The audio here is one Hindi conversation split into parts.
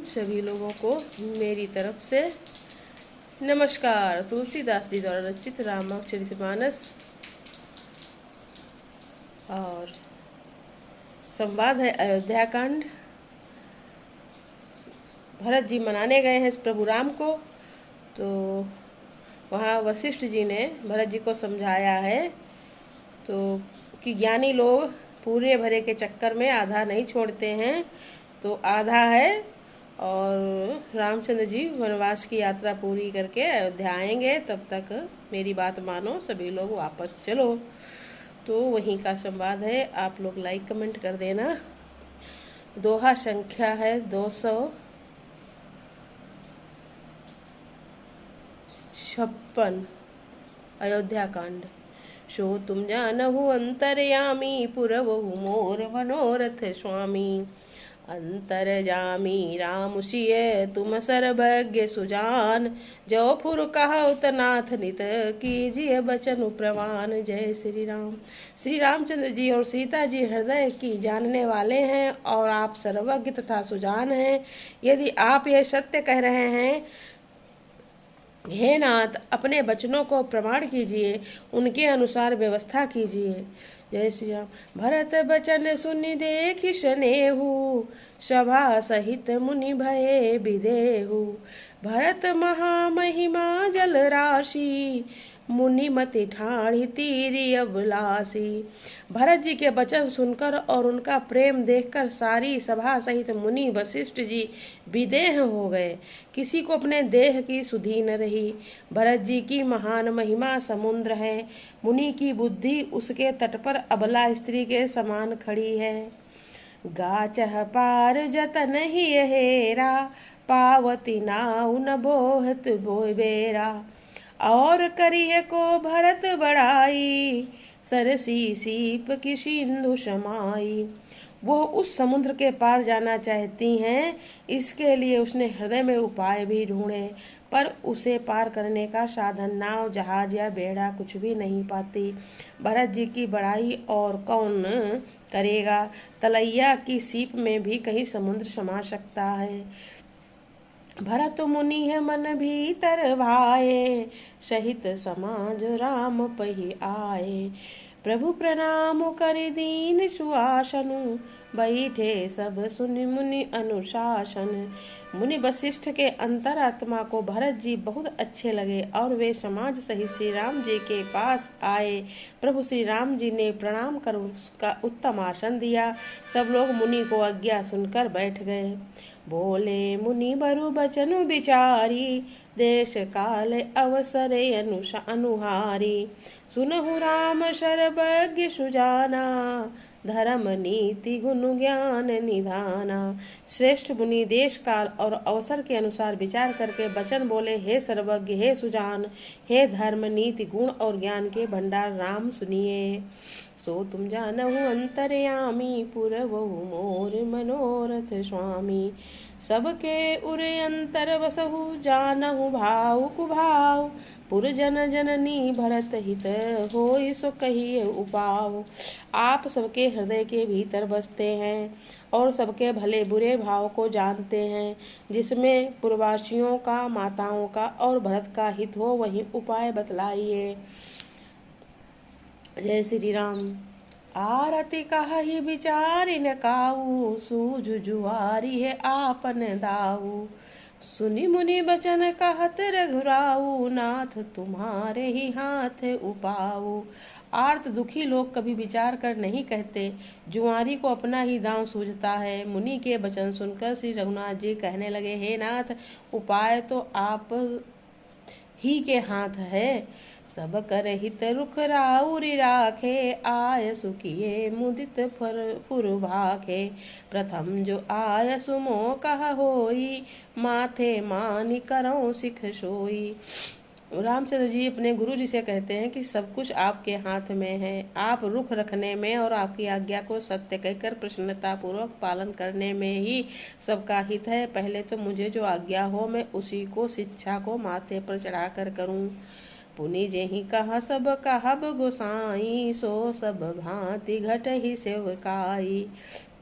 सभी लोगों को मेरी तरफ से नमस्कार। तुलसीदास जी द्वारा रचित रामचरितमानस और संवाद है अयोध्या कांड। भरत जी मनाने गए हैं प्रभु राम को, तो वहाँ वशिष्ठ जी ने भरत जी को समझाया है तो कि ज्ञानी लोग पूरे भरे के चक्कर में आधा नहीं छोड़ते हैं, तो आधा है और रामचंद्र जी वनवास की यात्रा पूरी करके अयोध्या आएंगे, तब तक मेरी बात मानो, सभी लोग वापस चलो। तो वहीं का संवाद है, आप लोग लाइक कमेंट कर देना। दोहा संख्या है 256। अयोध्या कांड। शो तुम जानहु अंतर्यामी पुरवहु मोर मनोरथ स्वामी। अंतर जामी राम सिय तुम सर्वज्ञ सुजान। जो फुर कहु तनाथ नित कीजिए बचन प्रवान। जय श्री राम। श्री रामचंद्र जी और सीता जी हृदय की जानने वाले हैं और आप सर्वज्ञ तथा सुजान हैं। यदि आप यह सत्य कह रहे हैं, हे नाथ, अपने वचनों को प्रमाण कीजिए, उनके अनुसार व्यवस्था कीजिए। जय श्री राम। भरत बचन सुनि देखि सनेहु। सभा सहित मुनि भये विदेहु। भरत महामहिमा जल राशि। मुनि मति ठाढ़ी तीरी अभिलाषी। भरत जी के वचन सुनकर और उनका प्रेम देखकर सारी सभा सहित मुनि वशिष्ठ जी विदेह हो गए। किसी को अपने देह की सुधि न रही। भरत जी की महान महिमा समुद्र है। मुनि की बुद्धि उसके तट पर अबला स्त्री के समान खड़ी है। गाचह पार जतन ही हेरा। पावती नाउ न बोहत बेरा। और करिय को भरत बढ़ाई। सरसी सीप की सिंधु समाई। वो उस समुद्र के पार जाना चाहती हैं, इसके लिए उसने हृदय में उपाय भी ढूंढे, पर उसे पार करने का साधन नाव, जहाज या बेड़ा कुछ भी नहीं पाती। भरत जी की बड़ाई और कौन करेगा। तलैया की सीप में भी कहीं समुद्र समा सकता है। भरत मुनि है मन भीतर भाए। सहित समाज राम पही आए। प्रभु प्रणाम करि दीन सुआसनु। बैठे सब सुनि मुनि अनुशासन। मुनि वशिष्ठ के अंतरात्मा को भरत जी बहुत अच्छे लगे और वे समाज सहित श्री राम जी के पास आए। प्रभु श्री राम जी ने प्रणाम कर उसका उत्तम आसन दिया। सब लोग मुनि को आज्ञा सुनकर बैठ गए। बोले मुनि बरु बचन विचारी। देश काल अवसर अनुहारी। सुनहु राम सर्वज्ञ सुजाना। धर्म नीति गुण ज्ञान निधाना। श्रेष्ठ मुनि देश काल और अवसर के अनुसार विचार करके वचन बोले, हे सर्वज्ञ, हे सुजान, हे धर्म नीति गुण और ज्ञान के भंडार राम, सुनिए। सो तुम जानहु अंतर्यामी। पुरवहु मोर मनोरथ स्वामी। सबके उर अंतर बसहु। जानहु भाव कुभाव। पुर जन जननी भरत हित। होई सो कहिए उपाव। आप सबके हृदय के भीतर बसते हैं और सबके भले बुरे भाव को जानते हैं। जिसमें पूर्ववासियों का, माताओं का और भरत का हित हो, वही उपाय बतलाइए। जय श्री राम। आरती कहि विचार न काऊ। सूझ जुआरी है आपन दाऊ। सुनि मुनि बचन कहत रघुराऊ। नाथ तुम्हारे ही हाथ उपाऊ। आर्त दुखी लोग कभी विचार कर नहीं कहते, जुआरी को अपना ही दांव सूझता है। मुनि के वचन सुनकर श्री रघुनाथ जी कहने लगे, हे नाथ, उपाय तो आप ही के हाथ है। सब कर हित रुख राउरी राखे। आय सुखिए मुदित फुर भाखे। प्रथम जो आय सुमो कह होई। माथे मानि करौ सिख सोई। रामचंद्र जी अपने गुरु जी से कहते हैं कि सब कुछ आपके हाथ में है। आप रुख रखने में और आपकी आज्ञा को सत्य कहकर प्रसन्नता पूर्वक पालन करने में ही सबका हित है। पहले तो मुझे जो आज्ञा हो, मैं उसी को शिक्षा को माथे पर चढ़ाकर करूं। पुनि जेहि कहा सब कहब गोसाई। सो सब भांति घट ही सेवकाई।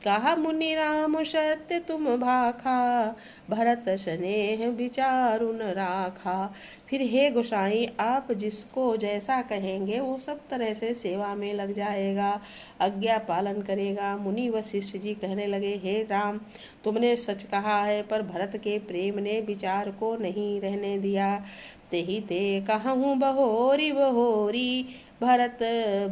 कहा मुनि राम सत्य तुम भाखा, भरत स्नेह विचारु न राखा। फिर हे गोसाई, आप जिसको जैसा कहेंगे वो सब तरह से सेवा में लग जाएगा, आज्ञा पालन करेगा। मुनि वशिष्ठ जी कहने लगे, हे राम, तुमने सच कहा है, पर भरत के प्रेम ने विचार को नहीं रहने दिया। तेहि ते कहूँ बहोरी बहोरी, भरत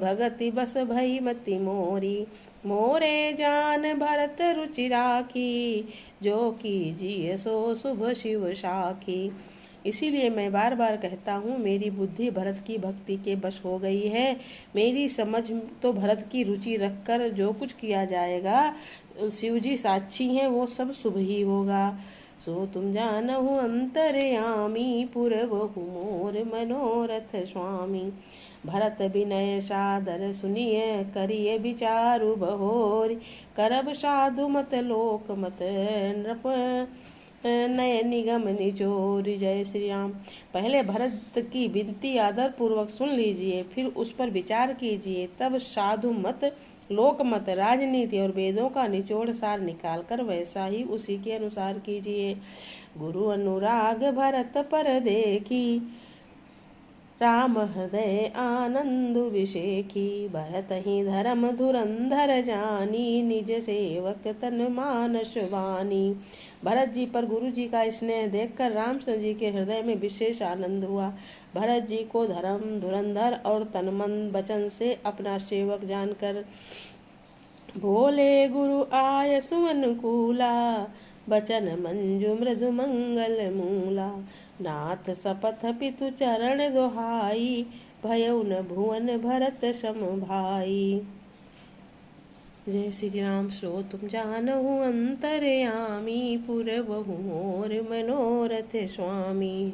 भगति बस भई मति मोरी। मोरे जान भरत रुचि राखी, जो कीजिए सो शुभ शिव साखी। इसीलिए मैं बार बार कहता हूँ, मेरी बुद्धि भरत की भक्ति के बश हो गई है। मेरी समझ तो भरत की रुचि रखकर जो कुछ किया जाएगा, शिव जी साक्षी हैं, वो सब शुभ ही होगा। सो तुम जानहु अंतर्यामी, पुरबहु मोर मनोरथ स्वामी। भरत विनय सादर सुनिय, करिय विचारु बहोरी। करब साधु मत लोक मत, नृप नय निगम निचोर। जय श्री राम। पहले भरत की विनती आदर पूर्वक सुन लीजिए, फिर उस पर विचार कीजिए, तब साधु मत, लोक मत, राजनीति और वेदों का निचोड़ सार निकालकर वैसा ही उसी के अनुसार कीजिए। गुरु अनुराग भरत पर देखी, राम हृदय आनंद विषेखी। भरत ही धर्म धुरंधर जानी, निज सेवक तन मानस वानी। भरत जी पर गुरु जी का स्नेह देखकर रामचंद्र जी के हृदय में विशेष आनंद हुआ। भरत जी को धर्म धुरंधर और तन मन वचन से अपना सेवक जानकर बोले, गुरु आय सुअनुकूला, बचन मंजु मृदु मंगल मूला। नाथ सपथ पितु चरण दोहाई, भयउ न भुवन भरत सम भाई। जय श्री राम। सो तुम जानहु अंतर्यामी, पुरबहु मोर मनोरथ स्वामी।